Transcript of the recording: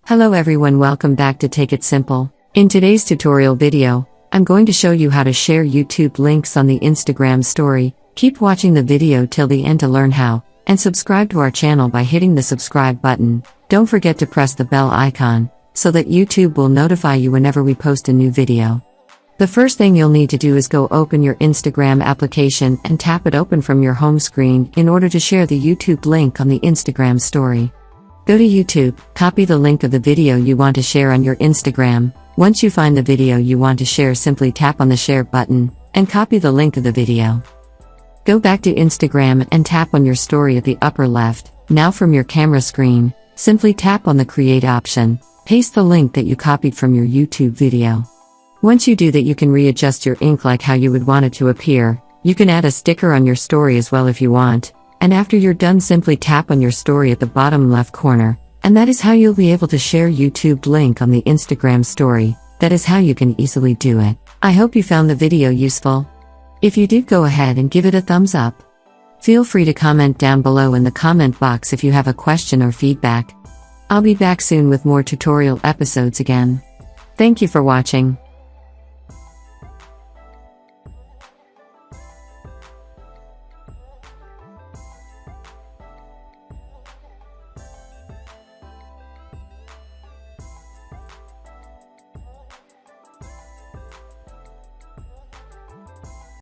Hello everyone, welcome back to Take It Simple. In today's tutorial video, I'm going to show you how to share YouTube links on the Instagram story. Keep watching the video till the end to learn how, and subscribe to our channel by hitting the subscribe button. Don't forget to press the bell icon, so that YouTube will notify you whenever we post a new video. The first thing you'll need to do is go open your Instagram application and tap it open from your home screen in order to share the YouTube link on the Instagram story. Go to YouTube, copy the link of the video you want to share on your Instagram. Once you find the video you want to share, simply tap on the share button and copy the link of the video. Go back to Instagram and tap on your story at the upper left. Now from your camera screen, simply tap on the create option, paste the link that you copied from your YouTube video. Once you do that, you can readjust your ink like how you would want it to appear. You can add a sticker on your story as well if you want. And after you're done, simply tap on your story at the bottom left corner, and that is how you'll be able to share YouTube link on the Instagram story. That is how you can easily do it. I hope you found the video useful. If you did, go ahead and give it a thumbs up. Feel free to comment down below in the comment box if you have a question or feedback. I'll be back soon with more tutorial episodes again. Thank you for watching.